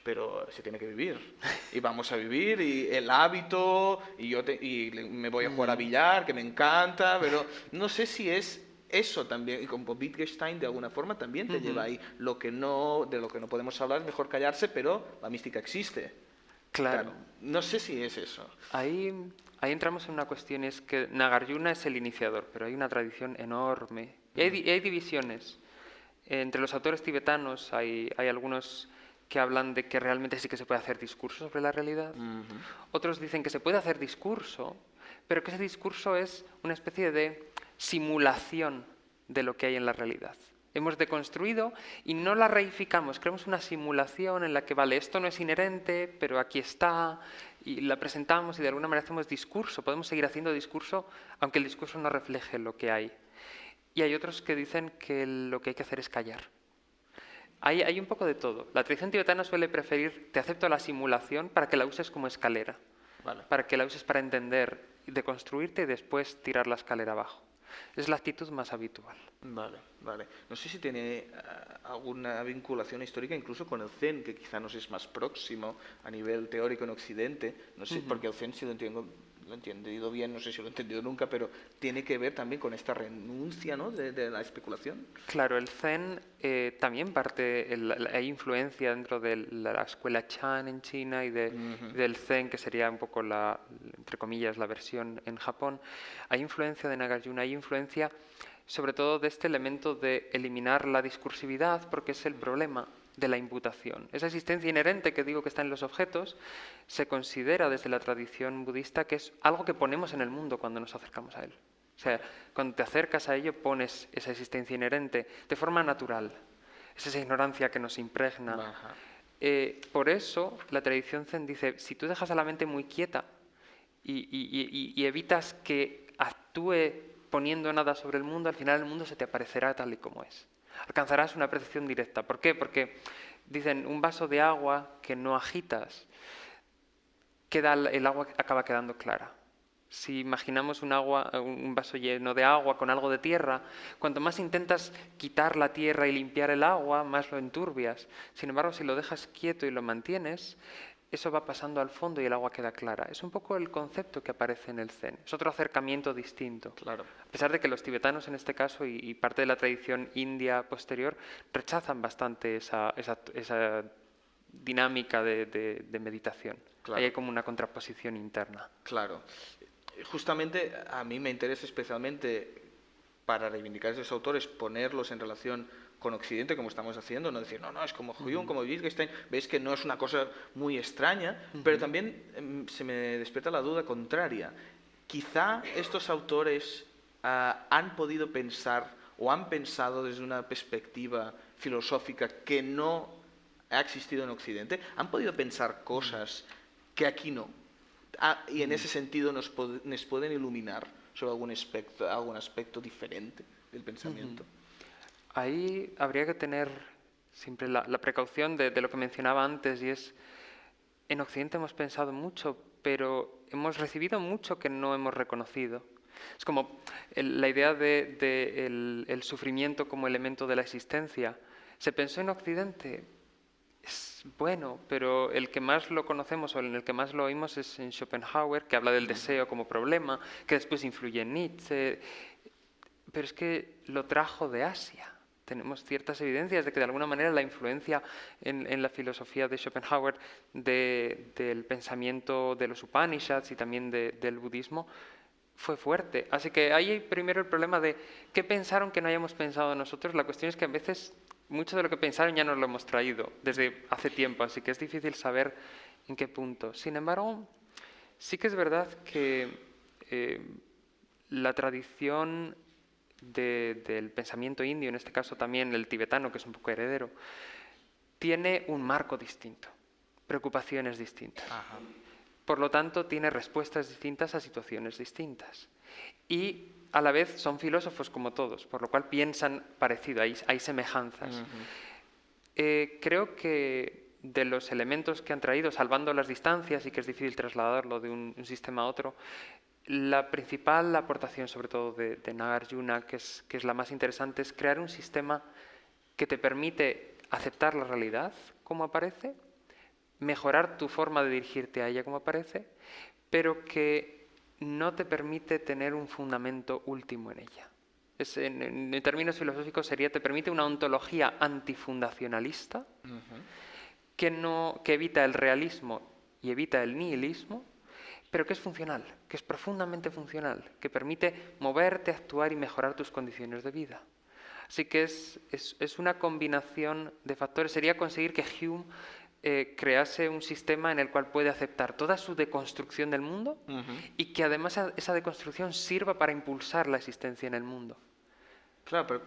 pero se tiene que vivir y vamos a vivir y el hábito y me voy a jugar a billar, que me encanta, pero no sé si es eso también, y como Wittgenstein de alguna forma también te lleva ahí, de lo que no podemos hablar es mejor callarse, pero la mística existe. Claro. No sé si es eso. Ahí entramos en una cuestión, es que Nagarjuna es el iniciador, pero hay una tradición enorme. Y hay divisiones. Entre los autores tibetanos hay algunos que hablan de que realmente sí que se puede hacer discurso sobre la realidad. Otros dicen que se puede hacer discurso, pero que ese discurso es una especie de simulación de lo que hay en la realidad. Hemos deconstruido y no la reificamos, creamos una simulación en la que, vale, esto no es inherente, pero aquí está, y la presentamos y de alguna manera hacemos discurso, podemos seguir haciendo discurso, aunque el discurso no refleje lo que hay. Y hay otros que dicen que lo que hay que hacer es callar. Hay un poco de todo. La tradición tibetana suele preferir, te acepto la simulación para que la uses como escalera, para que la uses para entender, deconstruirte y después tirar la escalera abajo. Es la actitud más habitual. Vale. No sé si tiene alguna vinculación histórica incluso con el Zen, que quizá nos es más próximo a nivel teórico en Occidente. No sé, porque el Zen, si lo he entendido bien, no sé si lo he entendido nunca, pero tiene que ver también con esta renuncia, ¿no?, de la especulación. Claro, el Zen también hay influencia dentro de la escuela Chan en China y del Zen, que sería un poco entre comillas, la versión en Japón. Hay influencia de Nagarjuna, hay influencia sobre todo de este elemento de eliminar la discursividad, porque es el problema de la imputación. Esa existencia inherente que digo que está en los objetos se considera desde la tradición budista que es algo que ponemos en el mundo cuando nos acercamos a él. O sea, cuando te acercas a ello pones esa existencia inherente de forma natural. Es esa ignorancia que nos impregna. Por eso la tradición Zen dice, si tú dejas a la mente muy quieta y evitas que actúe poniendo nada sobre el mundo, al final el mundo se te aparecerá tal y como es. Alcanzarás una percepción directa. ¿Por qué? Porque dicen, un vaso de agua que no agitas, el agua acaba quedando clara. Si imaginamos un vaso lleno de agua con algo de tierra, cuanto más intentas quitar la tierra y limpiar el agua, más lo enturbias. Sin embargo, si lo dejas quieto y lo mantienes, eso va pasando al fondo y el agua queda clara. Es un poco el concepto que aparece en el Zen. Es otro acercamiento distinto. Claro. A pesar de que los tibetanos en este caso y parte de la tradición india posterior rechazan bastante esa dinámica de meditación. Claro. Ahí hay como una contraposición interna. Claro. Justamente a mí me interesa especialmente para reivindicar a esos autores, ponerlos en relación con Occidente, como estamos haciendo, no decir, no, es como Hume, como Wittgenstein, veis que no es una cosa muy extraña, pero también se me despierta la duda contraria. Quizá estos autores han podido pensar o han pensado desde una perspectiva filosófica que no ha existido en Occidente, han podido pensar cosas que aquí no. Y en ese sentido nos pueden iluminar sobre algún aspecto diferente del pensamiento. Ahí habría que tener siempre la precaución de lo que mencionaba antes, y es en Occidente hemos pensado mucho, pero hemos recibido mucho que no hemos reconocido. Es como la idea de el sufrimiento como elemento de la existencia. Se pensó en Occidente, es bueno, pero el que más lo conocemos o en el que más lo oímos es en Schopenhauer, que habla del deseo como problema, que después influye en Nietzsche, pero es que lo trajo de Asia. Tenemos ciertas evidencias de que de alguna manera la influencia en la filosofía de Schopenhauer del pensamiento de los Upanishads y también del budismo fue fuerte. Así que ahí hay primero el problema de qué pensaron que no hayamos pensado nosotros. La cuestión es que a veces mucho de lo que pensaron ya nos lo hemos traído desde hace tiempo, así que es difícil saber en qué punto. Sin embargo, sí que es verdad que la tradición del pensamiento indio, en este caso también el tibetano, que es un poco heredero, tiene un marco distinto, preocupaciones distintas. Ajá. Por lo tanto, tiene respuestas distintas a situaciones distintas. Y a la vez son filósofos como todos, por lo cual piensan parecido, hay semejanzas. Creo que de los elementos que han traído, salvando las distancias y que es difícil trasladarlo de un sistema a otro, la principal aportación, sobre todo de Nagarjuna, que es la más interesante, es crear un sistema que te permite aceptar la realidad como aparece, mejorar tu forma de dirigirte a ella como aparece, pero que no te permite tener un fundamento último en ella. En términos filosóficos te permite una ontología antifundacionalista que evita el realismo y evita el nihilismo, pero que es funcional, que es profundamente funcional, que permite moverte, actuar y mejorar tus condiciones de vida. Así que es una combinación de factores. Sería conseguir que Hume crease un sistema en el cual puede aceptar toda su deconstrucción del mundo y que además esa deconstrucción sirva para impulsar la existencia en el mundo. Claro, pero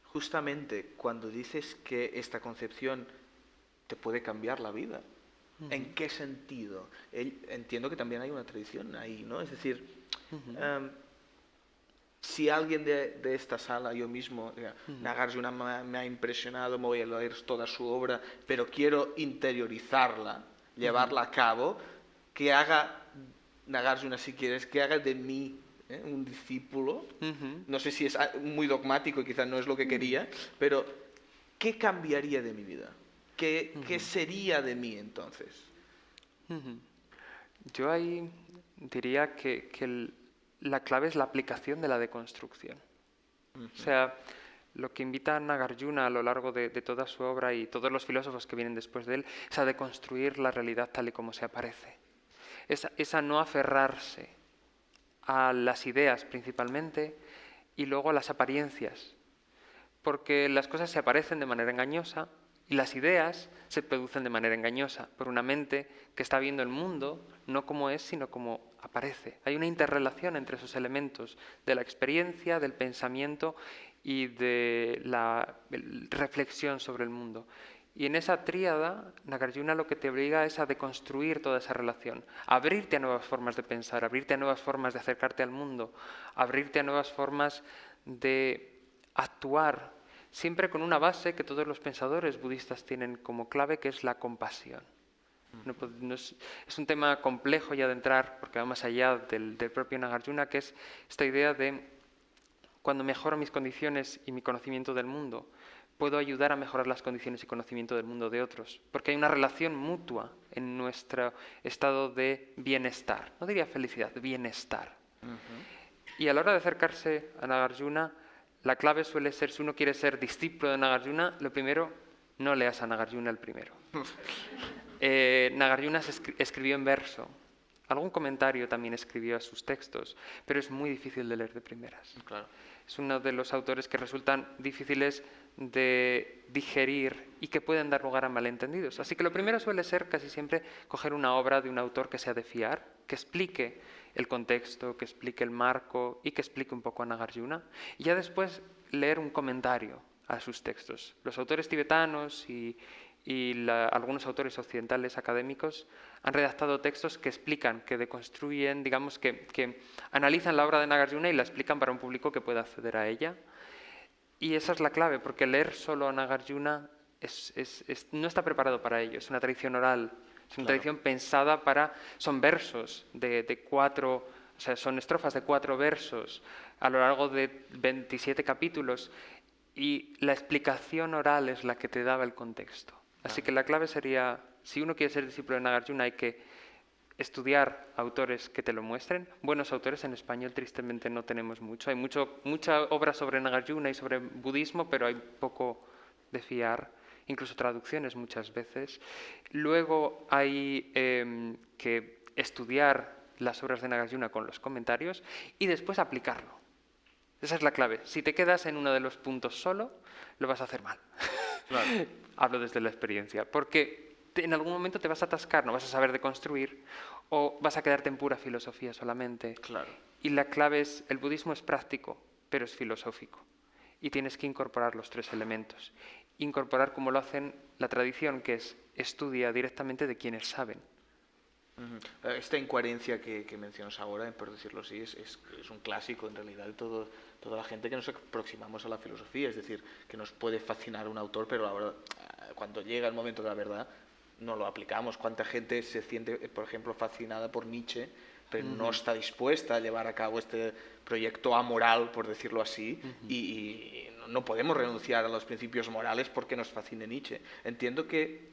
justamente cuando dices que esta concepción te puede cambiar la vida, ¿en qué sentido? Entiendo que también hay una tradición ahí, ¿no? Es decir, si alguien de esta sala, yo mismo, Nagarjuna me ha impresionado, me voy a leer toda su obra, pero quiero interiorizarla, llevarla a cabo, que haga Nagarjuna, si quieres, que haga de mí un discípulo. No sé si es muy dogmático y quizás no es lo que quería, pero ¿qué cambiaría de mi vida? ¿Qué sería de mí entonces? Yo ahí diría que la clave es la aplicación de la deconstrucción. O sea, lo que invita a Nagarjuna a lo largo de toda su obra y todos los filósofos que vienen después de él es a deconstruir la realidad tal y como se aparece. Es a no aferrarse a las ideas principalmente y luego a las apariencias, porque las cosas se aparecen de manera engañosa y las ideas se producen de manera engañosa por una mente que está viendo el mundo no como es, sino como aparece. Hay una interrelación entre esos elementos de la experiencia, del pensamiento y de la reflexión sobre el mundo. Y en esa tríada, Nagarjuna lo que te obliga es a deconstruir toda esa relación, a abrirte a nuevas formas de pensar, abrirte a nuevas formas de acercarte al mundo, abrirte a nuevas formas de actuar, siempre con una base que todos los pensadores budistas tienen como clave, que es la compasión. Es un tema complejo ya de entrar, porque va más allá del propio Nagarjuna, que es esta idea de cuando mejoro mis condiciones y mi conocimiento del mundo, puedo ayudar a mejorar las condiciones y conocimiento del mundo de otros, porque hay una relación mutua en nuestro estado de bienestar. No diría felicidad, bienestar. Y a la hora de acercarse a Nagarjuna, la clave suele ser, si uno quiere ser discípulo de Nagarjuna, lo primero, no leas a Nagarjuna el primero. Nagarjuna escribió en verso. Algún comentario también escribió a sus textos, pero es muy difícil de leer de primeras. Claro. Es uno de los autores que resultan difíciles de digerir y que pueden dar lugar a malentendidos. Así que lo primero suele ser casi siempre coger una obra de un autor que sea de fiar, que explique el contexto, que explique el marco y que explique un poco a Nagarjuna. Y ya después leer un comentario a sus textos. Los autores tibetanos y algunos autores occidentales académicos han redactado textos que explican, que deconstruyen, digamos, que analizan la obra de Nagarjuna y la explican para un público que pueda acceder a ella. Y esa es la clave, porque leer solo a Nagarjuna no está preparado para ello. Es una tradición oral Es una Claro. tradición pensada para... Son versos de 4, o sea, son estrofas de 4 versos a lo largo de 27 capítulos y la explicación oral es la que te daba el contexto. Así que la clave sería, si uno quiere ser discípulo de Nagarjuna, hay que estudiar autores que te lo muestren. Buenos autores en español tristemente no tenemos mucho. Hay mucha obra sobre Nagarjuna y sobre budismo, pero hay poco de fiar, incluso traducciones muchas veces. Luego hay que estudiar las obras de Nagarjuna con los comentarios y después aplicarlo. Esa es la clave. Si te quedas en uno de los puntos solo, lo vas a hacer mal. Claro. Hablo desde la experiencia. Porque en algún momento te vas a atascar, no vas a saber de construir o vas a quedarte en pura filosofía solamente. Claro. Y la clave es, el budismo es práctico, pero es filosófico. Y tienes que incorporar los 3 elementos. Incorporar como lo hacen la tradición, que es estudia directamente de quienes saben. Esta incoherencia que mencionas ahora, por decirlo así, es un clásico en realidad de toda la gente que nos aproximamos a la filosofía. Es decir, que nos puede fascinar un autor, pero la verdad, cuando llega el momento de la verdad, no lo aplicamos. ¿Cuánta gente se siente, por ejemplo, fascinada por Nietzsche, pero no está dispuesta a llevar a cabo este proyecto amoral, por decirlo así, y no podemos renunciar a los principios morales porque nos fascine Nietzsche? Entiendo que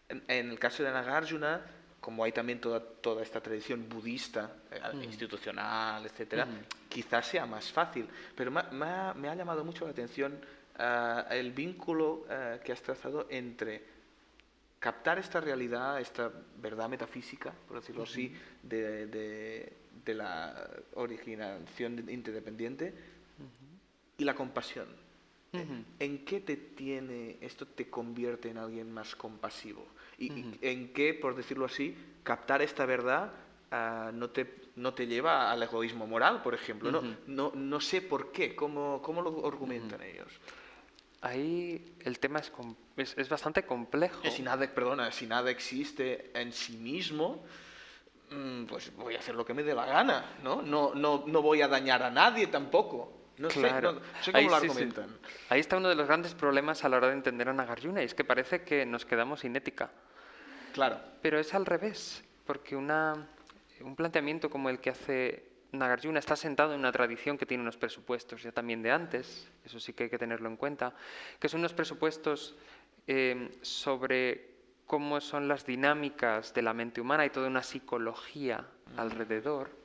en el caso de Nagarjuna, como hay también toda esta tradición budista, institucional, etcétera, quizás sea más fácil. Pero me ha llamado mucho la atención el vínculo que has trazado entre captar esta realidad, esta verdad metafísica, por decirlo así, de la originación interdependiente y la compasión. ¿En qué esto te convierte en alguien más compasivo? ¿Y en qué, por decirlo así, captar esta verdad no te lleva al egoísmo moral, por ejemplo? No sé por qué. ¿Cómo lo argumentan ellos? Ahí el tema es bastante complejo. Si nada existe en sí mismo, pues voy a hacer lo que me dé la gana, ¿no? No voy a dañar a nadie tampoco. No Claro. sé cómo lo argumentan. Sí. Ahí está uno de los grandes problemas a la hora de entender a Nagarjuna, y es que parece que nos quedamos sin ética. Claro. Pero es al revés, porque un planteamiento como el que hace Nagarjuna está sentado en una tradición que tiene unos presupuestos ya también de antes, eso sí que hay que tenerlo en cuenta, que son unos presupuestos sobre cómo son las dinámicas de la mente humana y toda una psicología alrededor.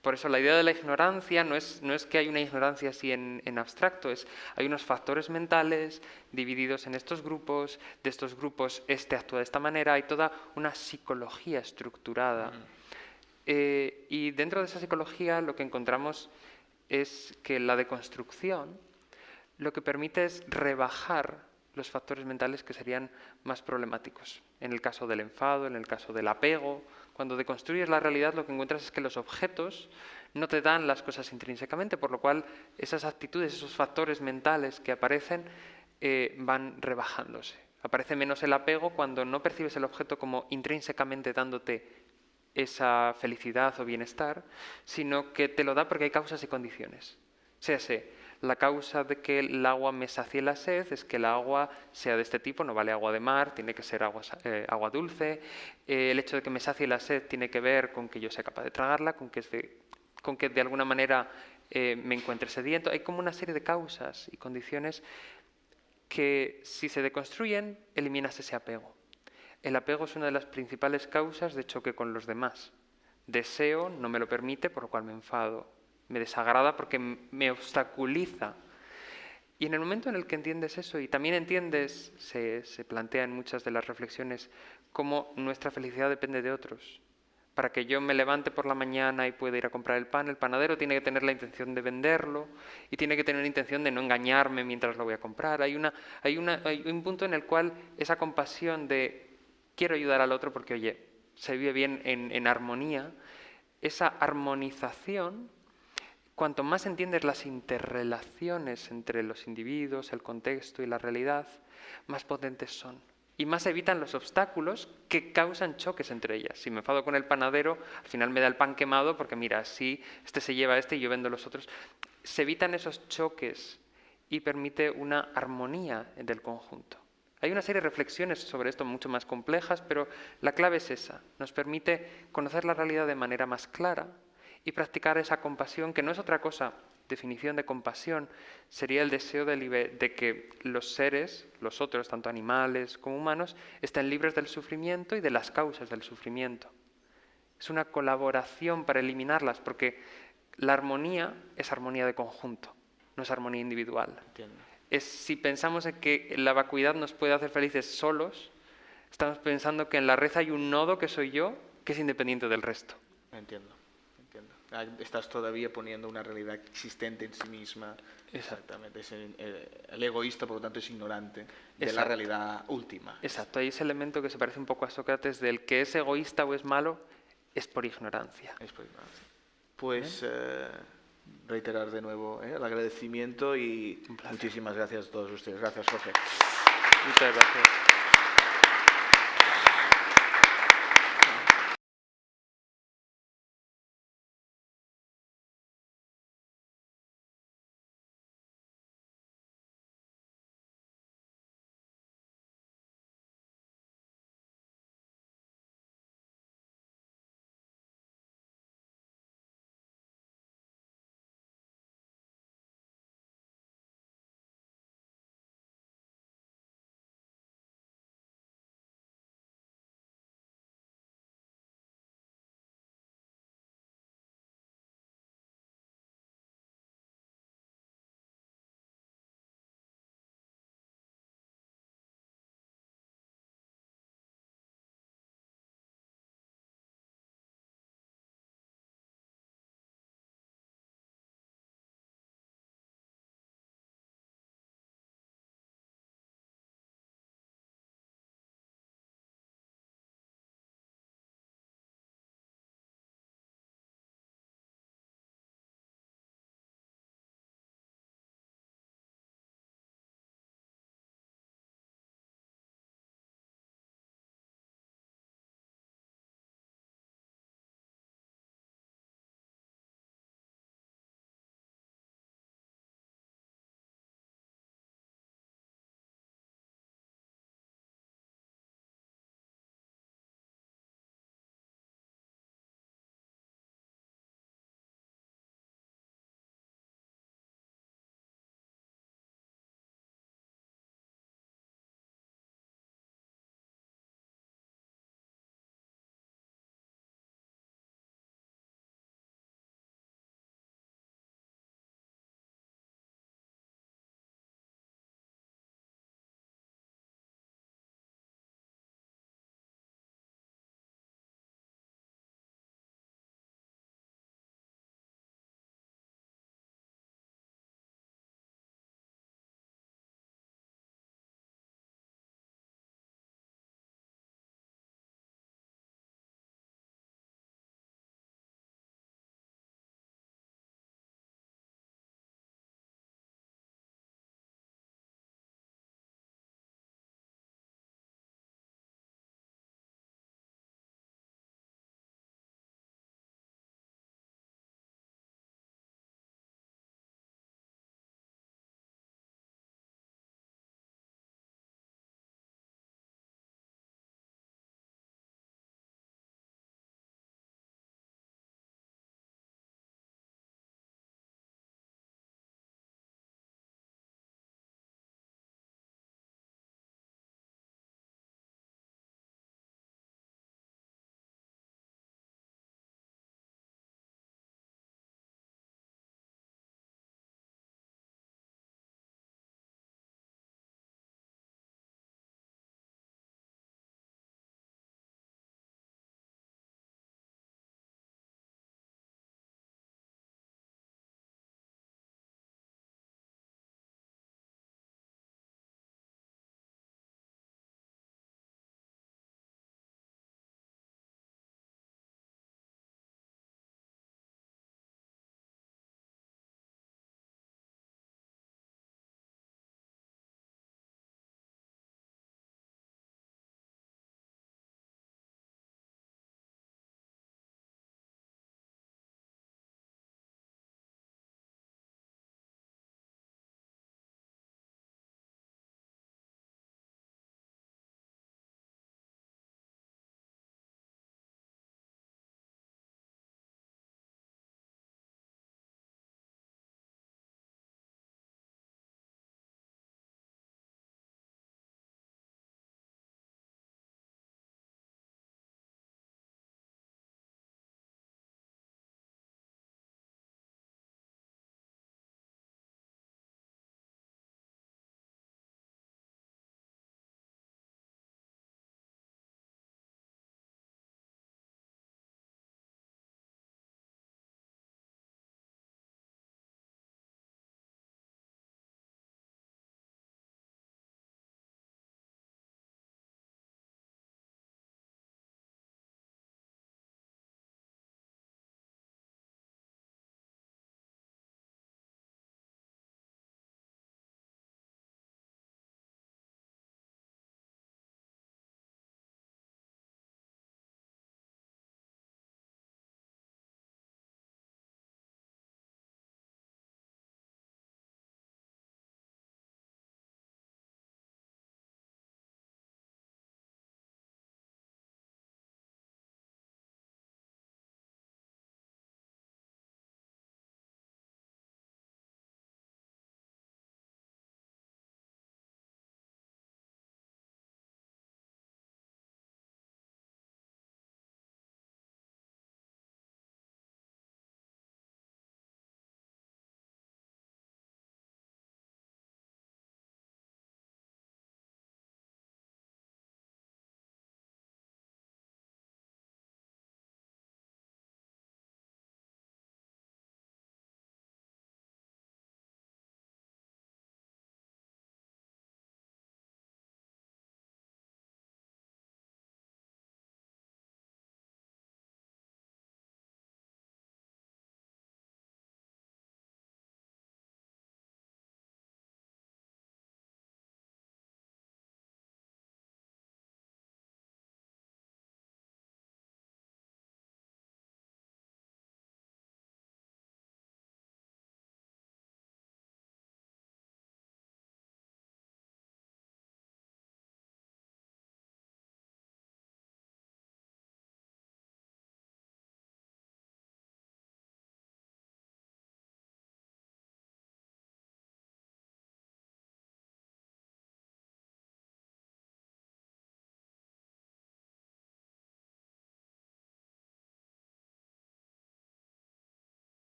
Por eso la idea de la ignorancia no es que hay una ignorancia así en abstracto, hay unos factores mentales divididos en estos grupos, de estos grupos este actúa de esta manera, hay toda una psicología estructurada. Y dentro de esa psicología lo que encontramos es que la deconstrucción lo que permite es rebajar los factores mentales que serían más problemáticos. En el caso del enfado, en el caso del apego, cuando deconstruyes la realidad lo que encuentras es que los objetos no te dan las cosas intrínsecamente, por lo cual esas actitudes, esos factores mentales que aparecen van rebajándose. Aparece menos el apego cuando no percibes el objeto como intrínsecamente dándote esa felicidad o bienestar, sino que te lo da porque hay causas y condiciones. La causa de que el agua me sacie la sed es que el agua sea de este tipo, no vale agua de mar, tiene que ser agua dulce. El hecho de que me sacie la sed tiene que ver con que yo sea capaz de tragarla, con que de alguna manera me encuentre sediento. Hay como una serie de causas y condiciones que, si se deconstruyen, eliminas ese apego. El apego es una de las principales causas de choque con los demás. Deseo no me lo permite, por lo cual me enfado. Me desagrada porque me obstaculiza. Y en el momento en el que entiendes eso, y también entiendes, se plantea en muchas de las reflexiones, cómo nuestra felicidad depende de otros. Para que yo me levante por la mañana y pueda ir a comprar el panadero tiene que tener la intención de venderlo y tiene que tener la intención de no engañarme mientras lo voy a comprar. Hay un punto en el cual esa compasión de quiero ayudar al otro porque, oye, se vive bien en armonía, esa armonización, cuanto más entiendes las interrelaciones entre los individuos, el contexto y la realidad, más potentes son. Y más evitan los obstáculos que causan choques entre ellas. Si me enfado con el panadero, al final me da el pan quemado porque mira, así este se lleva este y yo vendo los otros. Se evitan esos choques y permite una armonía del conjunto. Hay una serie de reflexiones sobre esto mucho más complejas, pero la clave es esa. Nos permite conocer la realidad de manera más clara y practicar esa compasión, que no es otra cosa. Definición de compasión sería el deseo de que los seres, los otros, tanto animales como humanos, estén libres del sufrimiento y de las causas del sufrimiento. Es una colaboración para eliminarlas, porque la armonía es armonía de conjunto, no es armonía individual. Entiendo. Si pensamos en que la vacuidad nos puede hacer felices solos, estamos pensando que en la red hay un nodo que soy yo, que es independiente del resto. Entiendo. Estás todavía poniendo una realidad existente en sí misma. Exactamente. El egoísta, por lo tanto, es ignorante de la realidad última. Exacto. Hay ese elemento que se parece un poco a Sócrates, del que es egoísta o es malo, es por ignorancia. Es por ignorancia. Pues reiterar de nuevo el agradecimiento y muchísimas gracias a todos ustedes. Gracias, Jorge. Muchas gracias.